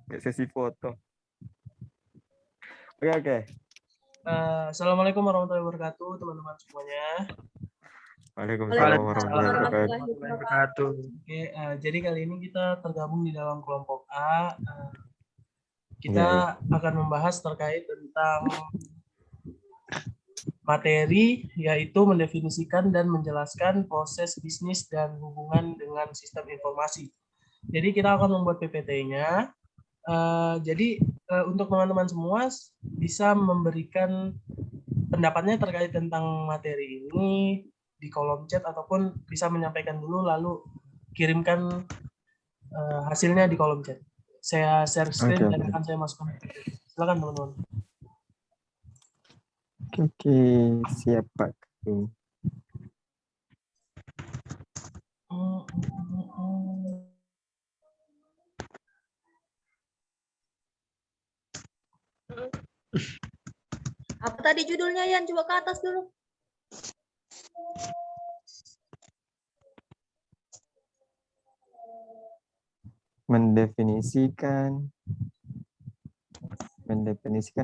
Kayak sesi foto. Oke. Assalamualaikum warahmatullahi wabarakatuh, teman-teman semuanya. Waalaikumsalam warahmatullahi wabarakatuh. Oke, jadi kali ini kita tergabung di dalam kelompok A. Kita akan membahas terkait tentang materi, yaitu mendefinisikan dan menjelaskan proses bisnis dan hubungan dengan sistem informasi. Jadi kita akan membuat PPT-nya. Jadi untuk teman-teman semua bisa memberikan pendapatnya terkait tentang materi ini di kolom chat ataupun bisa menyampaikan dulu lalu kirimkan hasilnya di kolom chat. Saya share screen dan akan saya masukkan. Silakan teman-teman. Oke, siap Pak. Apa tadi judulnya, Yan? Coba ke atas dulu. Mendefinisikan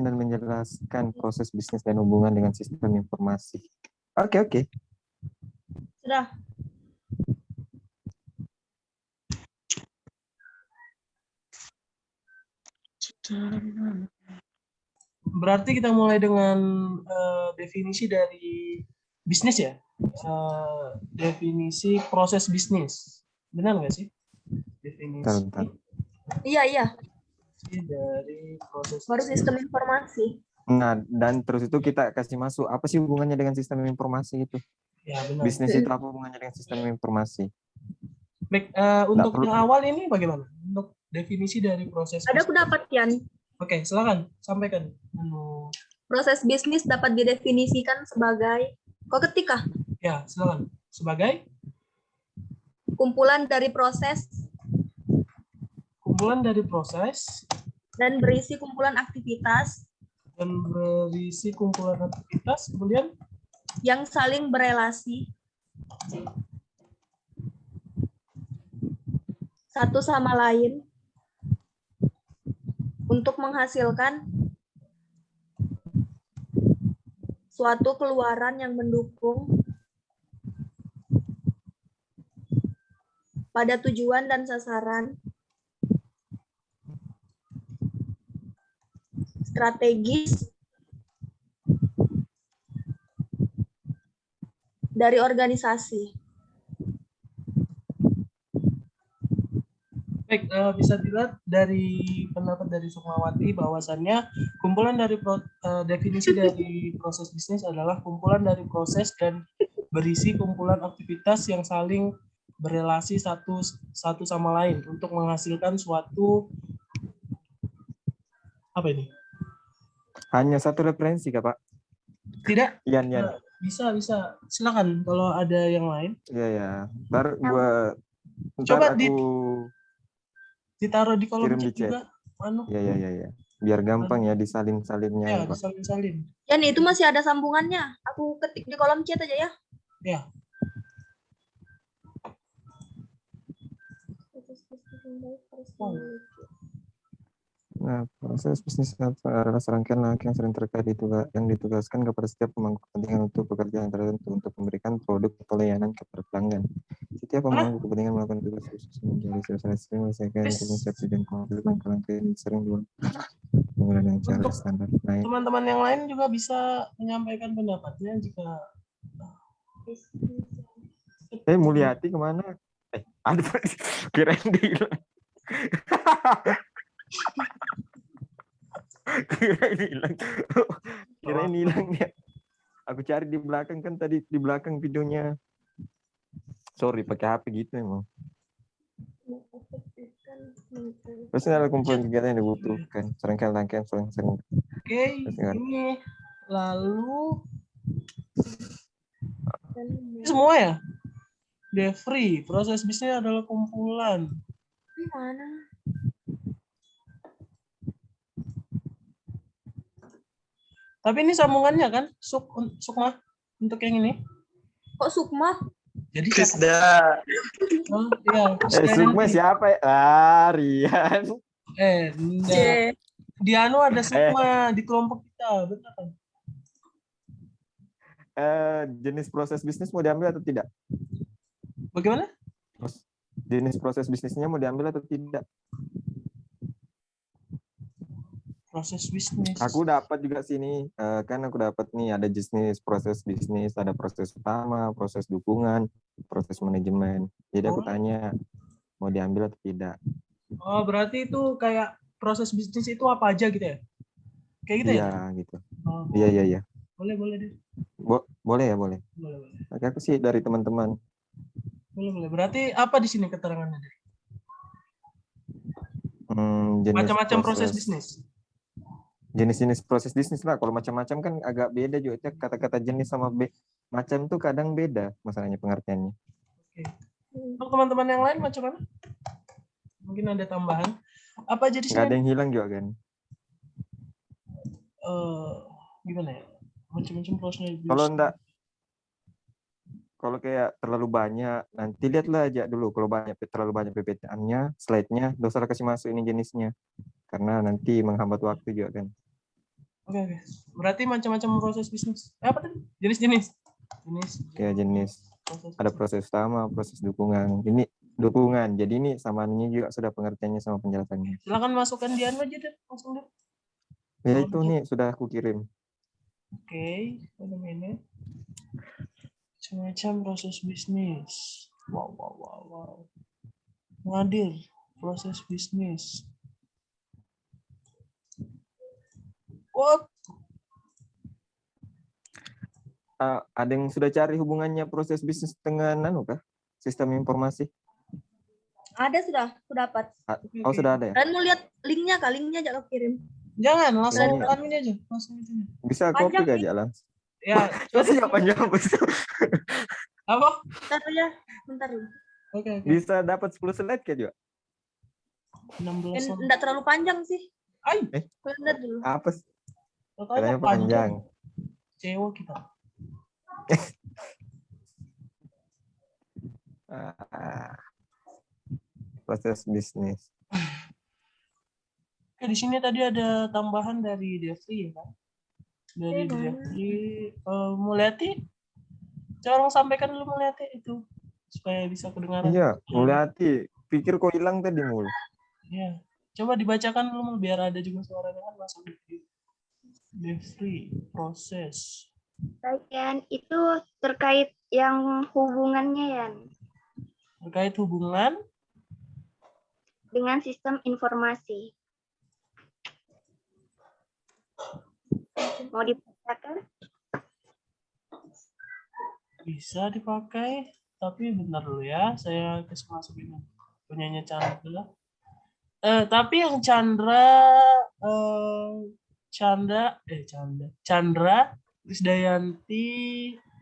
dan menjelaskan proses bisnis dan hubungan dengan sistem informasi. Oke. Sudah. Berarti kita mulai dengan definisi dari bisnis ya. Definisi proses bisnis. Benar nggak sih? Definisi. Bentar. Iya. Dari proses baru sistem informasi. Nah, dan terus itu kita kasih masuk apa sih hubungannya dengan sistem informasi itu? Ya, benar. Bisnis itu apa hubungannya dengan sistem informasi? Baik, untuk yang awal ini bagaimana? Untuk definisi dari proses Ada aku dapat, Yan. Oke, silakan sampaikan. Proses bisnis dapat didefinisikan sebagai ketika. Ya, silakan. Sebagai kumpulan dari proses dan berisi kumpulan aktivitas kemudian yang saling berelasi satu sama lain untuk menghasilkan suatu keluaran yang mendukung pada tujuan dan sasaran strategis dari organisasi. Baik, bisa dilihat dari pendapat dari Sukmawati bahwasannya kumpulan dari definisi dari proses bisnis adalah kumpulan dari proses dan berisi kumpulan aktivitas yang saling berelasi satu sama lain untuk menghasilkan suatu apa ini? Hanya satu referensi kah, Pak? Tidak. Yan. Bisa. Silakan kalau ada yang lain. Iya. Ntar gua coba aku ditaruh di kolom chat juga. Iya. Biar gampang ya disalin-salinnya. Ya, disalin-salin. Ya, nih, itu masih ada sambungannya. Aku ketik di kolom chat aja ya. Ya. Nah, proses bisnis adalah serangkaian langkah yang sering terkait yang ditugaskan kepada setiap pemangku kepentingan untuk pekerjaan tertentu untuk memberikan produk atau layanan kepada pelanggan. Setiap pemangku kepentingan melakukan tugas khusus menjadi selesai menyelesaikan konsepsi dan konflik langkah-langkah yang sering menggunakan cara standar. Teman-teman yang lain juga bisa menyampaikan pendapatnya jika. Mulyati kemana? Ada kirain dia. Kirain hilang ya. Aku cari di belakang kan tadi di belakang videonya. Sorry pakai HP gitu emang. Pasti ada kumpulan kegiatan yang dibutuhkan. Serangkaian rangkaian sering. Oke, ini lalu semua ya. Free proses bisnis adalah kumpulan. Gimana? Tapi ini sambungannya kan, Sukma untuk yang ini. Kok Sukma? Jadi Krisda. Oh, iya. Sukma siapa ya? Rian. Enggak. C. Di anu ada sukma di kelompok kita, benar kan? Jenis proses bisnis mau diambil atau tidak? Bagaimana? Jenis proses bisnisnya mau diambil atau tidak? Proses bisnis. Aku dapat juga sini, kan aku dapat nih ada jenis proses bisnis, ada proses utama, proses dukungan, proses manajemen. Jadi aku Oh. tanya mau diambil atau tidak. Oh, berarti itu kayak proses bisnis itu apa aja gitu ya? Kayak gitu ya? Iya gitu. Oh, Iya. boleh deh. Boleh ya, boleh. Boleh. Oke, aku sih dari teman-teman. Boleh. Berarti apa di sini keterangannya? Jenis Macam-macam proses bisnis. Jenis-jenis proses bisnis lah. Kalau macam-macam kan agak beda juga. Kata-kata jenis sama macam tuh kadang beda masalahnya pengertiannya. Oke. Untuk teman-teman yang lain macam mana? Mungkin ada tambahan. Apa jadi Nggak ada yang hilang juga kan? Gimana ya? Macam-macam proses bisnis. Kalau kayak terlalu banyak, nanti lihatlah aja dulu. Kalau terlalu banyak PPT-nya, slide-nya, nggak usah kasih masuk ini jenisnya. Karena nanti menghambat waktu juga kan. Oke. Berarti macam-macam proses bisnis. Apa tadi? Jenis-jenis. Kayak jenis. Proses Ada bisnis. proses utama, proses dukungan. Ini dukungan. Jadi ini samanya juga sudah pengertiannya sama penjelasannya. Silakan masukkan Dian aja deh, langsung deh. Ya itu nih sudah aku kirim. Oke, ada ini. Macam proses bisnis. Wow. Ngadir proses bisnis. What? Ada yang sudah cari hubungannya proses bisnis dengan sistem informasi? Ada sudah, aku dapat. Oh sudah ada ya? Dan mau lihat linknya kak, linknya aja aku kirim. Jangan, langsung Linknya. ini aja. Langsung itu. Bisa copy Panjang aja langsung. Ya, Masih panjang apa? Bentar dulu. Oke. Bisa dapat 10 slide kan juga? 16. Enggak terlalu panjang sih. Ay, Lihat dulu. Apa sih? katanya Katanya panjang. Cewek kita. Proses bisnis. Oke, di sini tadi ada tambahan dari Devri ya kan? Dari Iya, Devri, Mulyati. Coba sampaikan dulu Mulyati itu supaya bisa kedengaran. Iya, Mulyati. Pikir kok hilang tadi Mul. Iya. Coba dibacakan dulu Mul, biar ada juga suaranya kan masuk di Devri proses. Bagian itu terkait yang hubungannya ya Terkait hubungan dengan sistem informasi. Mau dibacakan? bisa dipakai, tapi bentar dulu ya, saya kasih masukin punyanya Chandra. Tapi yang Chandra, Krisdayanti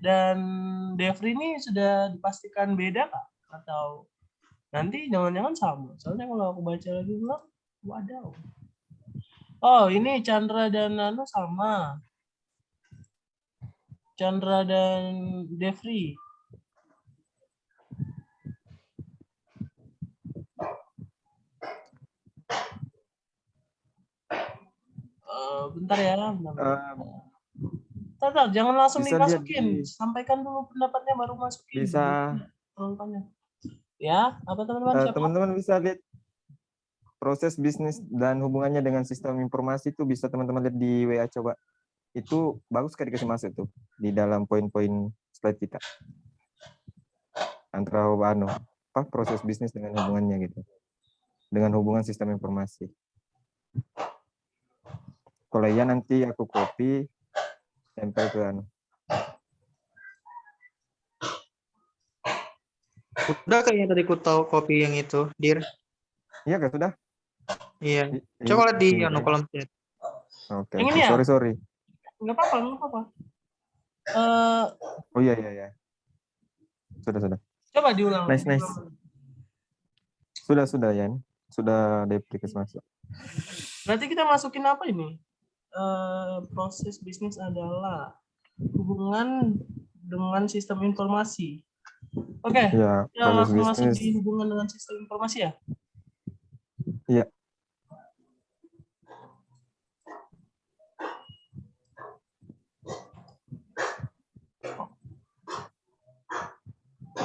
dan Devri ini sudah dipastikan beda kah? Atau nanti jangan-jangan sama? Soalnya kalau aku baca lagi ulang, wadaw. Oh, ini Chandra dan Nano sama. Chandra dan Devri. Bentar ya. Bentar, jangan langsung dimasukin. Sampaikan dulu pendapatnya baru masukin. Bisa. Ya, apa teman-teman? Teman-teman bisa lihat proses bisnis dan hubungannya dengan sistem informasi itu bisa teman-teman lihat di WA coba. Itu bagus sekali dikasih masuk tuh di dalam poin-poin slide kita. Antara proses bisnis dengan hubungannya gitu. Dengan hubungan sistem informasi. Kalau iya nanti aku copy tempel ke Udah kayaknya tadi ku tahu kopi yang itu, Dir. Iya kan sudah? Iya. Coba lihat di kolom chat. Oke. Yang ini ya? Sorry. Enggak apa-apa. Oh iya. Sudah. Coba diulang. Nice. Sudah ya. Sudah deplikasi masuk. Berarti kita masukin apa ini? Proses bisnis adalah hubungan dengan sistem informasi. Oke. Ya, Kita langsung masuk bisnis. di hubungan dengan sistem informasi ya? Iya.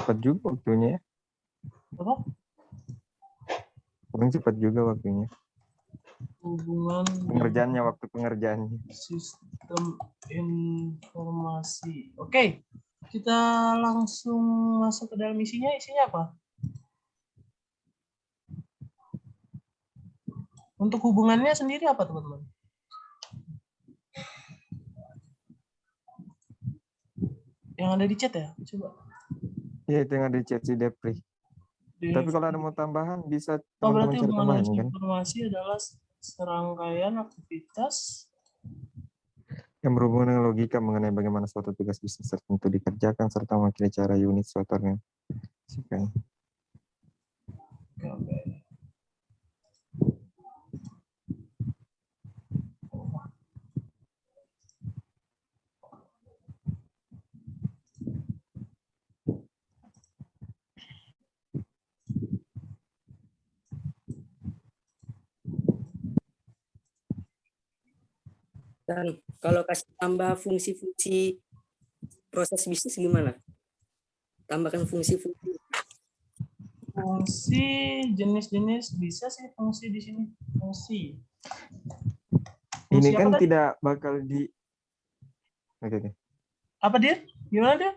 Cepat juga waktunya. Apa? Paling cepat juga waktunya. Hubungan Pengerjaannya, waktu pengerjaannya. sistem informasi. Oke, kita langsung masuk ke dalam isinya. Isinya apa? Untuk hubungannya sendiri apa, teman-teman? Yang ada di chat ya? Coba. Ya, itu yang ada di chat si Depri. Tapi kalau ada mau tambahan, bisa teman-teman berarti cari hubungan tambahan dengan kan? informasi adalah serangkaian aktivitas Yang berhubungan dengan logika mengenai bagaimana suatu tugas bisnis tertentu dikerjakan serta mewakili cara unit suatu organisasi. Oke. Dan kalau kasih tambah fungsi-fungsi proses bisnis gimana? Tambahkan fungsi-fungsi. Fungsi jenis-jenis bisa sih fungsi di sini. Fungsi. Ini Fungsi kan apa tadi? tidak bakal di... Oke. Apa dia? Gimana dia?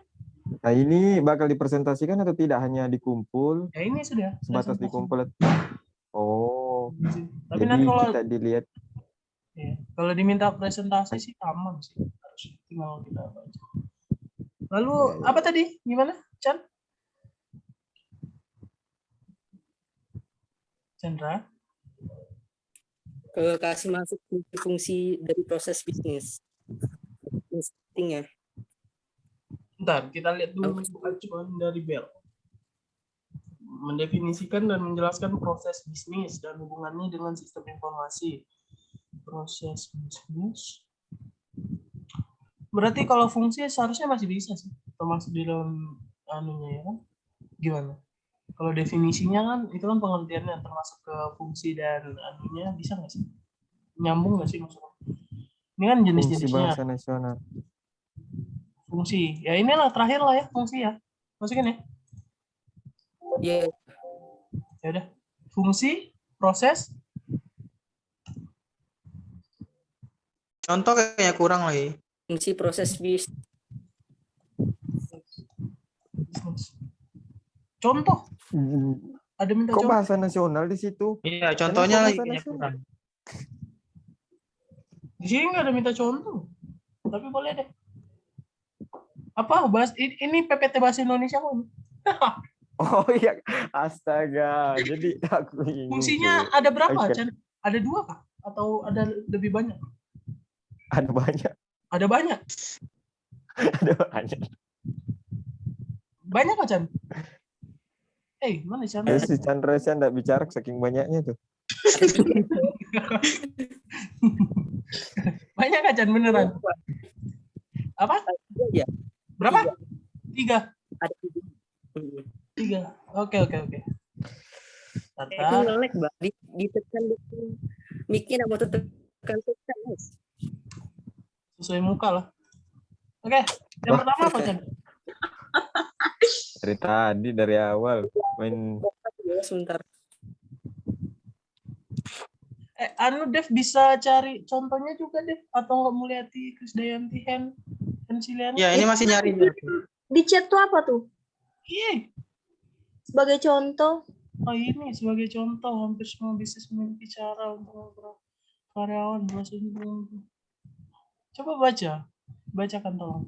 Nah, ini bakal dipresentasikan atau tidak hanya dikumpul, Ya ini sudah. sebatas presentasi. dikumpul. Oh, Tapi jadi nanti kalau kita dilihat. ya, kalau diminta presentasi sih aman sih. Harus tinggal kita baca. Lalu apa tadi? Gimana, Chan? Chandra? Kalau kasih masuk fungsi dari proses bisnis. Penting ya. Bentar, kita lihat dulu acuan dari Bell. Mendefinisikan dan menjelaskan proses bisnis dan hubungannya dengan sistem informasi. Proses bisnis. Berarti kalau fungsi seharusnya masih bisa sih, termasuk di dalam anunya ya kan? Gimana? Kalau definisinya kan itu kan pengertiannya termasuk ke fungsi dan anunya bisa nggak sih? Nyambung nggak sih maksudnya? Ini kan Fungsi jenis-jenisnya. bahasa nasional. Fungsi. Ya inilah terakhir lah ya fungsi ya. Masukin ya. Ya, Ya udah. Fungsi, proses, Contoh kayaknya kurang lagi. fungsi proses bisnis. bisnis. Contoh. Ada minta Kok contoh. bahasa nasional di situ? Iya, contohnya Kenapa lagi bahasa kayaknya nasional? kurang. Di sini nggak ada minta contoh. Tapi boleh deh. Apa bahas ini PPT bahasa Indonesia kan? Oh iya, astaga. Jadi aku ingin. Fungsinya ada berapa, Oke. Chan? Ada 2 kah? Atau ada lebih banyak? Ada banyak. Ada banyak. Ada banyak. Banyak nggak, Chan? Mana Chan? Si Chandra saya enggak bicara saking banyaknya tuh. Banyak nggak, Chan? Beneran? Apa? Ya, Berapa? 3. ada 3. Oke. itu Tata. nge-lag, Mbak. Ditekan mikir mau tekan Mas. Sesuai muka lah. Oke. Yang pertama apa, Chan? Dari tadi, dari awal main. Sebentar. Dev bisa cari contohnya juga, Dev, atau nggak Mulyati, Krisdayanti, Hensiliana? Ya, ini masih nyari. Di chat tuh apa tuh? Iya. Sebagai contoh. Oh ini sebagai contoh, hampir semua bisnis memiliki cara untuk mengoperasikan karyawan berhasil. Coba bacakan tolong.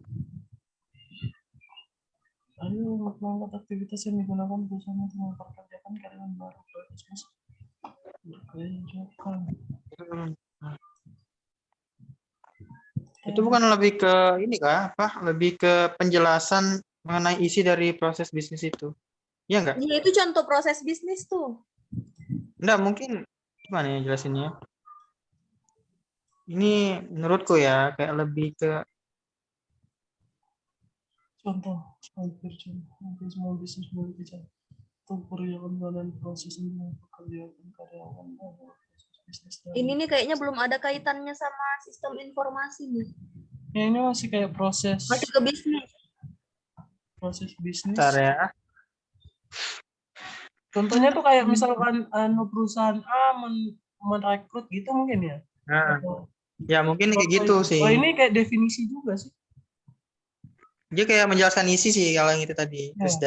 Ayo mengangkat aktivitas yang digunakan perusahaan untuk memperkerjakan karyawan baru bisnis. Itu bukan lebih ke ini kah? Lebih ke penjelasan mengenai isi dari proses bisnis itu. Iya enggak? Ya, itu contoh proses bisnis tuh. Enggak, mungkin gimana ya jelasinnya? Ini menurutku ya kayak lebih ke Contoh, hampir semua bisnis memiliki cara untuk perjalanan dan proses untuk pekerjaan karyawan baru. Ini nih kayaknya belum ada kaitannya sama sistem informasi nih. Ya ini masih kayak proses Masih ke bisnis. bisnis. bentar ya. Contohnya tuh kayak misalkan perusahaan A merekrut gitu mungkin ya. Nah, Atau- ya mungkin kayak gitu sih. Oh ini kayak definisi juga sih. Dia kayak menjelaskan isi sih kalau yang itu tadi. Terus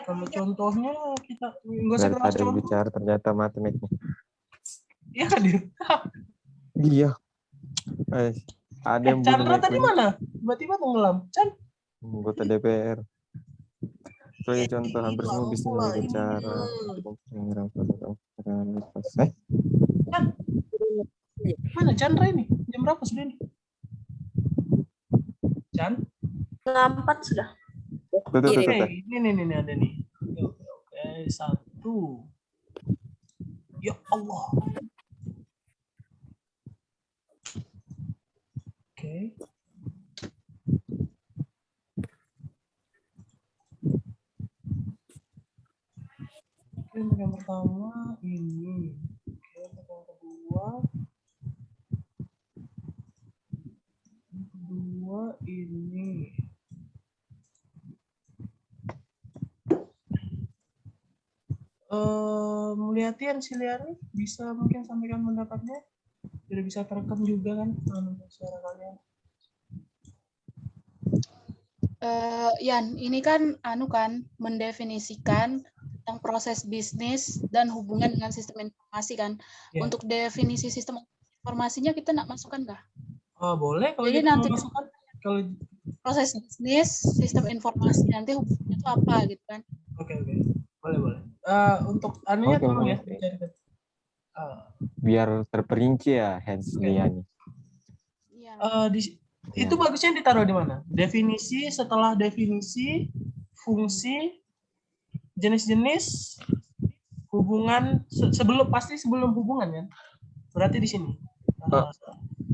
Kalau contohnya kita nggak usah kita Daripada contoh. bicara ternyata matematiknya. Iya kan dia. Iya. Ada yang bunuh Chandra tadi Meko ini. mana? Tiba-tiba tenggelam. Chan. Anggota DPR. Sebagai contoh hampir semua bisnis Hilang memiliki pula cara. Chan. Mana Chandra ini? Jam berapa sudah ini? Chan. Setengah 4 sudah. Tuh. Ini ada nih. Oke. 1. Ya Allah. Oke. Untuk yang pertama ini. Oke, untuk yang kedua. Yang kedua ini. Mulyati Siliari bisa mungkin sampaikan pendapatnya. Tidak bisa terekam juga kan suara kalian. Yan, ini kan mendefinisikan tentang proses bisnis dan hubungan dengan sistem informasi kan. Ya. Untuk definisi sistem informasinya kita nak masukkan nggak? Oh, boleh kalau Jadi kita nanti mau masukkan. Kalau proses bisnis, sistem informasi nanti hubungannya itu apa gitu kan? Oke. Boleh. Untuk anunya Oke, tolong ya. boleh. Dicarikan. Biar terperinci ya Hans Liani. Iya. Itu bagusnya ditaruh di mana? Definisi, setelah definisi, fungsi, jenis-jenis, hubungan, sebelum hubungan kan? Berarti di sini.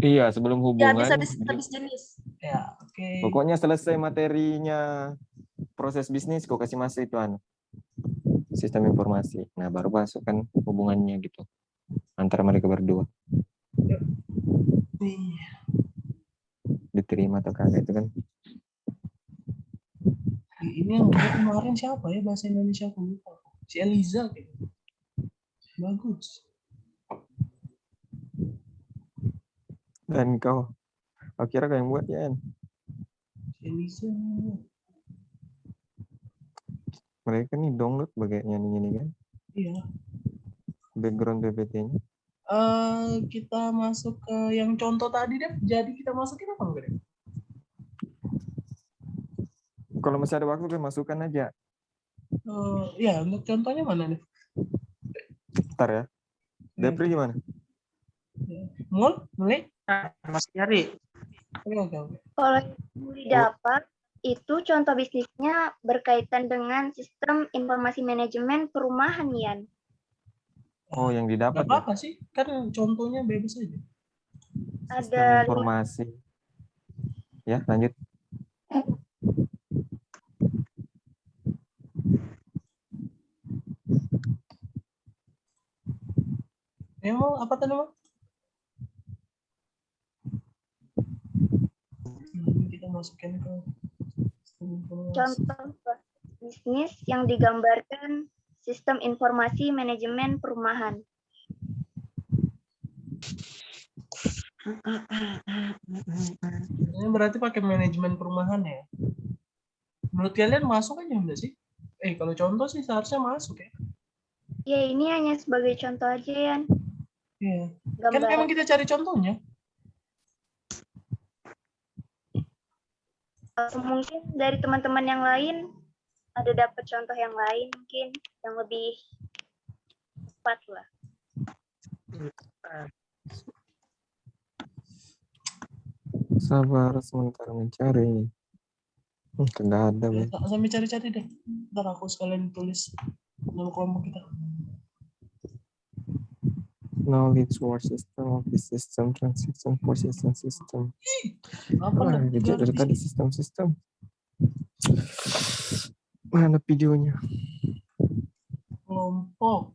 Iya, sebelum Ya, hubungan. habis jenis. Ya, oke. Pokoknya selesai materinya proses bisnis, kok kasih masuk itu sistem informasi. Nah, baru masukkan hubungannya gitu antara mereka berdua. Diterima atau kagak itu kan? Ini yang buat kemarin siapa ya bahasa Indonesia aku lupa. Si Eliza kayaknya. Bagus. Dan kau kira kau yang buat ya? Si Eliza. Mereka nih download bagainya ini kan? Iya. Background PPT-nya. Kita masuk ke yang contoh tadi deh. Jadi kita masukin apa enggak deh? Kalau masih ada waktu kan masukkan aja. Ya, untuk contohnya mana nih? Ntar ya. Depri gimana? Mulai? Masih nyari. Oke. Kalau yang didapat itu contoh bisnisnya berkaitan dengan sistem informasi manajemen perumahan, Yan. Oh, yang didapat. Gak apa-apa sih, kan contohnya bebas aja. Sistem Ada informasi. Ya, lanjut. Emang apa tadi, Bang? Kita masukin ke contoh bisnis yang digambarkan sistem informasi manajemen perumahan. Ini berarti pakai manajemen perumahan ya? Menurut kalian masuk aja enggak sih? Kalau contoh sih seharusnya masuk ya. Ya, ini hanya sebagai contoh aja, Yan. Iya. Kan Gambar. memang kita cari contohnya. Mungkin dari teman-teman yang lain ada dapat contoh yang lain mungkin yang lebih tepat lah. Sabar sementara mencari. Tidak ada. Sambil cari-cari deh. Ntar aku sekalian tulis nama kelompok kita. Knowledge war system, office system, transaction for system. Apa Belajar dari tadi sistem. Mana videonya? Kelompok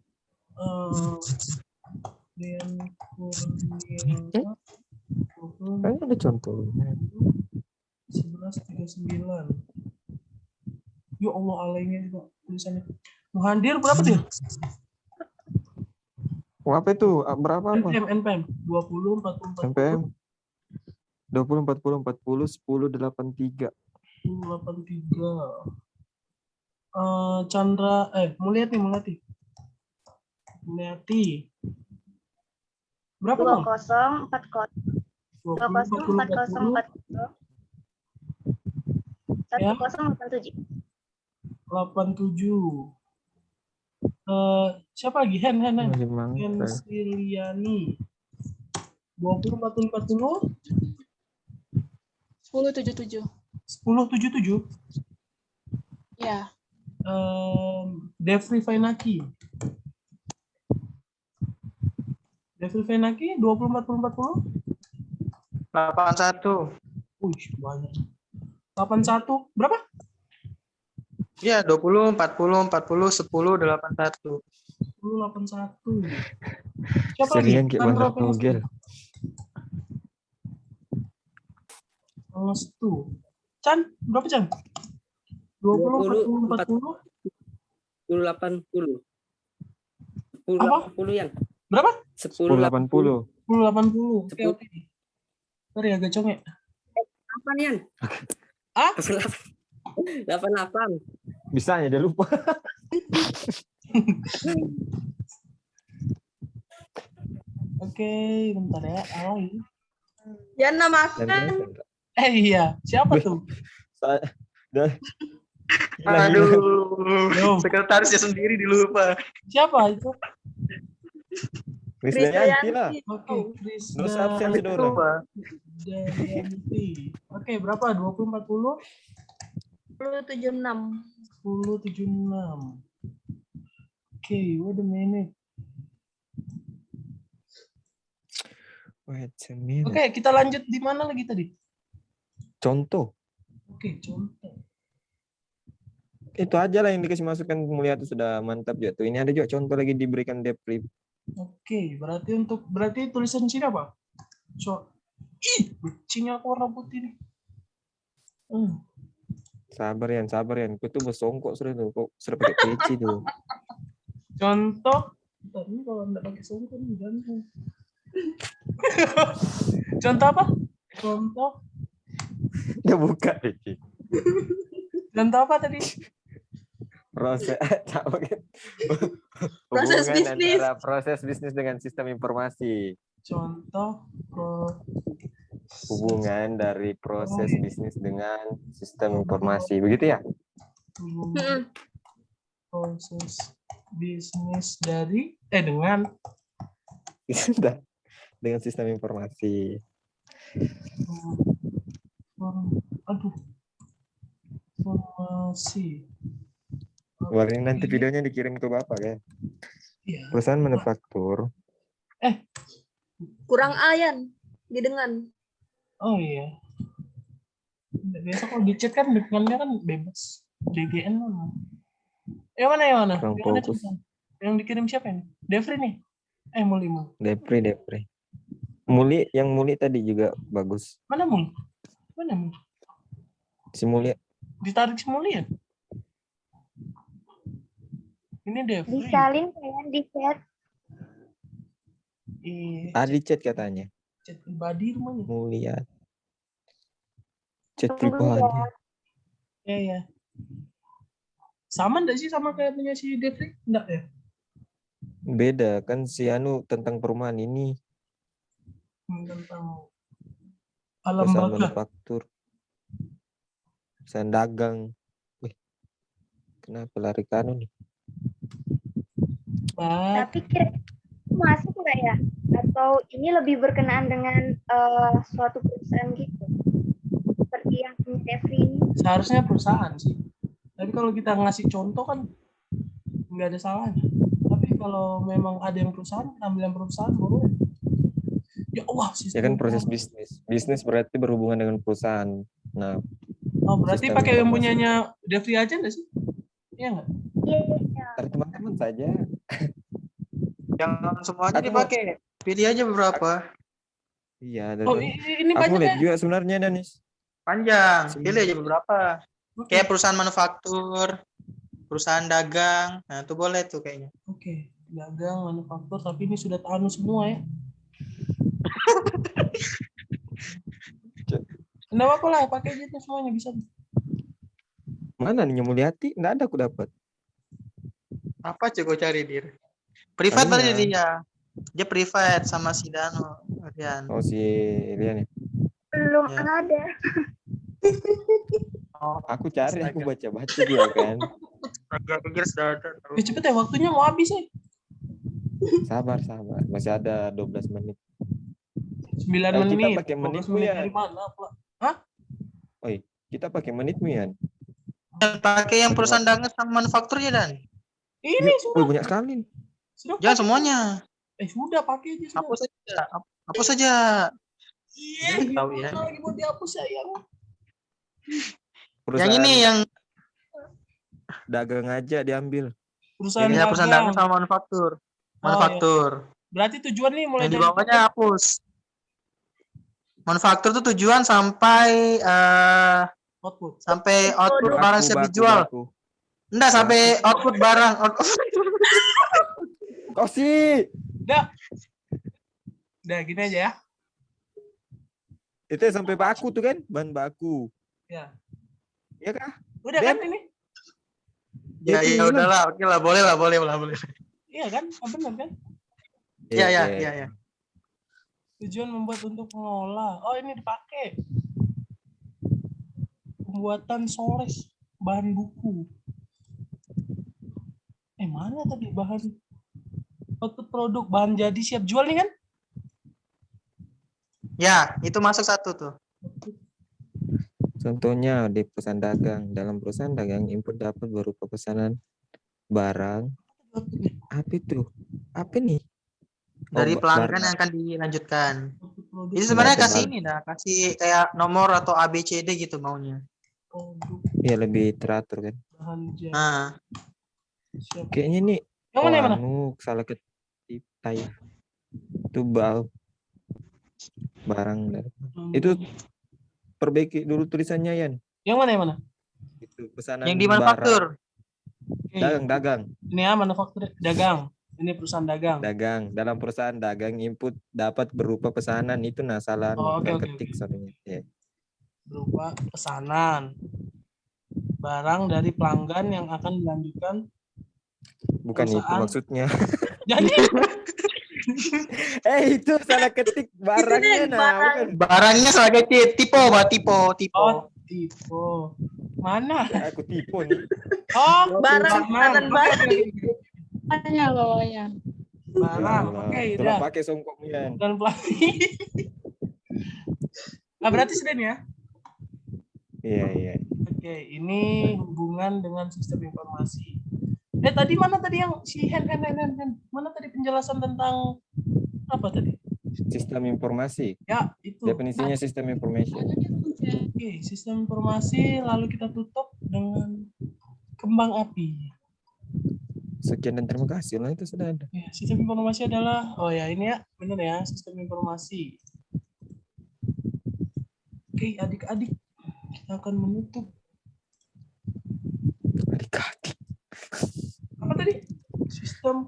Dian Kurniawan Kayaknya ada contohnya. 1139. Ya Allah, alainya juga tulisannya. Muhadir berapa dia? Apa itu? Berapa apa? NPM 20 40 40 NPM 20 40 40 10 83. 83. Chandra Mulyati. Berapa, Bang? 2040 Ya. 1087. 87. Siapa lagi? Hen Masih mangkrak. Siliani. 20 40 40 1077. 1077. Ya. Devri Fainaki 20 40 40. 81. Wih, banyak. 81. Berapa? Iya, 20 40 40 10 81. 10 81. Siapa Serian lagi? kayak bandar togel. Pangestu. Chan, berapa Chan? 20 40 40. 1080. 10 Apa? 80 yang. Berapa? 1080. 10 80. Oke. Sorry agak congek. Apa nih, Yan? Ah? 88. Bisanya dia lupa. Oke, bentar ya. Alay. Yan namakan. Iya, siapa tuh? Aduh, sekretarisnya sendiri dilupa. Siapa itu? Krisdayanti lah. Oke, Nggak usah absen sih orang. Krisdayanti. Oke, berapa? 20 40 1076. 1076. Oke, wait a minute. Wait a minute. Oke, kita lanjut di mana lagi tadi? Contoh. Oke, contoh. Itu aja lah yang dikasih masukan Mulia itu sudah mantap juga tuh. Ini ada juga contoh lagi diberikan debrief. Oke, berarti tulisan sini apa? Kucingnya aku warna putih nih. Sabar Yan. Aku tuh bersongkok sudah tuh. Kok sudah pakai peci tuh. Contoh. Ini kalau nggak pakai songkok nih gantung. Contoh apa? Contoh. Dia buka peci. Contoh apa tadi? Proses Proses hubungan bisnis. antara proses bisnis dengan sistem informasi. Contoh Hubungan dari proses bisnis dengan sistem informasi. Begitu ya? hubungan proses bisnis dari dengan dengan sistem informasi. Informasi. Wah, ini nanti videonya dikirim ke Bapak ya. Iya. Perusahaan manufaktur. Kurang ayan. Didengan. Oh iya. Biasa kalau di chat kan depannya kan bebas. DGN mana? Yang mana? Kurang Yang mana fokus. tulisan? Yang dikirim siapa ini? Devri nih. Muli. Depri. Yang Muli tadi juga bagus. Mana Muli? Si Muli Ditarik si Muli ya? Ini Devri. Disalin kalian di chat. tadi chat katanya. Chat pribadi rumahnya. Mulia. Chat Tunggu pribadi. Iya. Sama enggak sih sama kayak punya si Devri? Enggak ya? Beda kan si Anu tentang perumahan ini. Tentang alam Perusahaan baka. manufaktur. Perusahaan dagang. Wih. Kenapa lari ke Anu nih? Tapi kira-kira masuk nggak ya? Atau ini lebih berkenaan dengan suatu perusahaan gitu? Seperti yang punya Devri ini. Seharusnya perusahaan sih. Tapi kalau kita ngasih contoh kan nggak ada salahnya. Tapi kalau memang ada yang perusahaan, kita ambil yang perusahaan boleh. Ya Allah, Ya kan proses bisnis. Bisnis berarti berhubungan dengan perusahaan. Nah, Oh, berarti sistem pakai yang informasi. punyanya Devri aja nggak sih? Iya nggak? Iya. Dari teman-teman saja. Jangan semuanya Aku- dipakai. Pilih aja beberapa. Iya, Oh, dari ini aku banyak lihat ya? juga sebenarnya Danis. Panjang. Pilih aja beberapa. Oke. Kayak perusahaan manufaktur, perusahaan dagang. Nah, itu boleh tuh kayaknya. Oke, dagang, manufaktur, tapi ini sudah anu semua ya. Enggak apa-apa lah, pakai aja tuh semuanya bisa. Mana nih Mulyati? Nggak ada aku dapat. Apa coba cari dir? Privat tadi Kalian. dia. Dia privat sama si Dano. Rian. Oh si Rian ya. Belum Ya. ada. Oh, Aku cari, aku astaga. baca-baca juga kan. Agak pikir sudah ada. Cepet ya, waktunya mau habis ya. Sabar. Masih ada 12 menit. 9 Kita menit. pakai 12 menitmu menit ya. dari mana, Pak? Kita pakai menitmu ya. Dan pakai yang perusahaan dagang sama manufaktur ya Dan. Ini sudah. Banyak sekali. Sudah Jangan pakai. semuanya. Sudah pakai aja sudah. Hapus saja. Hapus saja. Iya, Tahu ya. lagi mau dihapus sayang. Yang ini yang dagang aja diambil. Perusahaan ya, perusahaan dagang dagang. sama manufaktur. Oh, Manufaktur. Berarti tujuan nih mulai Yang di dari bawahnya hapus. Manufaktur tuh tujuan sampai output. output barang siap dijual. Baku. Enggak, sampai output barang. Kau sih. Udah gini aja ya. Itu sampai baku tuh kan, bahan baku. Ya. Iya kah? Udah Dan- kan ini? Ya udahlah, oke lah, boleh. Iya kan? Benar kan? Iya. Tujuan membuat untuk mengolah. Oh, ini dipakai. Pembuatan soles bahan buku. Mana tadi bahan output produk bahan jadi siap jual nih kan? Ya, itu masuk satu tuh. Contohnya di perusahaan dagang. Dalam perusahaan dagang input dapat berupa pesanan barang. Apa itu? Apa nih? Dari pelanggan barang. yang akan dilanjutkan. Output produk Itu sebenarnya Berarti kasih bahan. ini dah, kasih kayak nomor atau ABCD gitu maunya. produk Ya lebih teratur kan. bahan jadi Nah, siap. Kayaknya nih Yang mana yang mana? salah ketik type. Itu barang dari. Itu perbaiki dulu tulisannya Yan. Yang mana? Itu pesanan yang di manufaktur. Oke. dagang. Ini ya manufaktur dagang. Ini perusahaan dagang. Dalam perusahaan dagang input dapat berupa pesanan itu salah Oh, oke, ketik oke. soalnya. Ya. Berupa pesanan barang dari pelanggan yang akan dilanjutkan. Bukan itu Perusahaan. maksudnya. Jadi Itu salah ketik barangnya bukan. Barangnya sebagai tipe. oh tipe mana? Aku tipu nih. Oh Barang pesanan barang. Bawahnya. barang. Oke Tolong udah. pakai songkoknya. Dan pelatih. Nah berarti sudah nih ya. Iya. Oke, ini hubungan dengan sistem informasi. Tadi mana tadi yang si hand. Mana tadi penjelasan tentang apa tadi? Sistem informasi. Ya, itu. Definisinya sistem information. Oke, sistem informasi lalu kita tutup dengan kembang api. Sekian dan terima kasih. Lah itu sudah ada. Ya, sistem informasi adalah ini ya, benar ya, sistem informasi. Oke, adik-adik, kita akan menutup. Adik-adik. Apa tadi? Sistem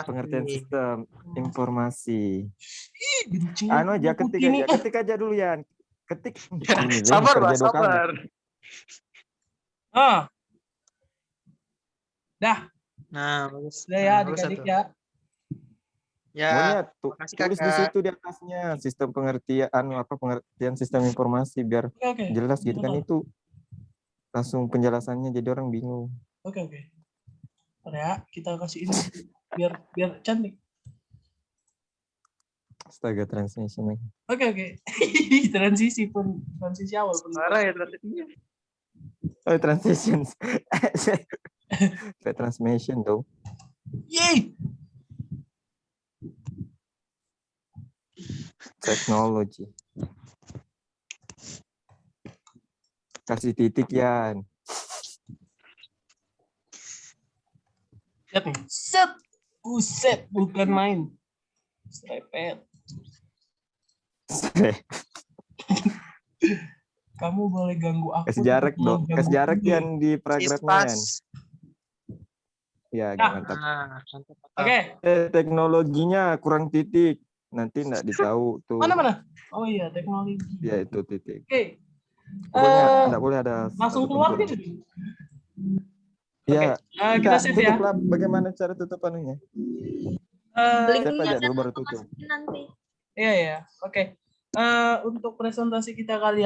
Pengertian sistem informasi. benci. Aja ketik aja dulu Yan. Ketik. Ini, Sabar, kerja dua kali. sabar. Dah, Nah, bagus. sudah ya Bagus adik-adik satu. ya. Ya, Maunya makasih, tulis di Kakak. situ di atasnya sistem pengertian sistem informasi biar Oke. jelas gitu kan Betul. itu langsung penjelasannya jadi orang bingung. Oke. Udah ya, kita kasih ini biar cantik. Astaga transmission. Oke. Transisi awal pun. Parah ya transisinya. Oh transition. Kayak transmission tuh. Yeay. Teknologi. Kasih titik Yan. Lihat nih. Set. Buset, bukan main. Strepet. Kamu boleh ganggu aku. Kasih jarak tapi dong. jangan Kasih ganggu jarak gue. Yan di paragrafnya Yan. Sispas. Ya, Nah. mantap. Mantap. Oke, Teknologinya kurang titik. Nanti enggak ditahu tuh. mana? Oh iya, teknologi. Ya itu titik. Oke. Pokoknya Eh, enggak boleh ada langsung satu keluar pun gitu. kurang. Ya, Kita save ya. tutuplah. Bagaimana cara tutup anunya? Eh, Siapa Linknya aja dan dulu baru aku tutup. masukin nanti. Iya ya. Oke. Untuk presentasi kita kali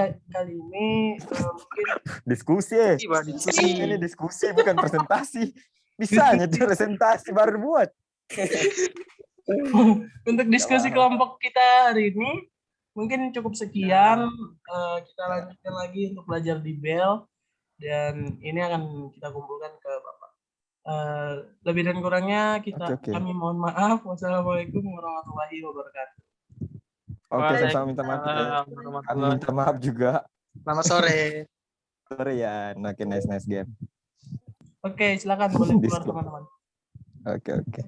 ini mungkin Diskusi. Tiba diskusi. Ini diskusi bukan presentasi. Bisanya presentasi baru buat. untuk diskusi kelompok kita hari ini mungkin cukup sekian. Kita lanjutkan lagi untuk belajar di BEL dan ini akan kita kumpulkan ke Bapak. Lebih dan kurangnya Oke. kami mohon maaf. Wassalamualaikum warahmatullahi wabarakatuh. Oke, sama-sama minta maaf. Kami minta maaf juga. Selamat sore. Sorry ya, makin nice game. Oke, silakan boleh keluar Disco. teman-teman. Oke.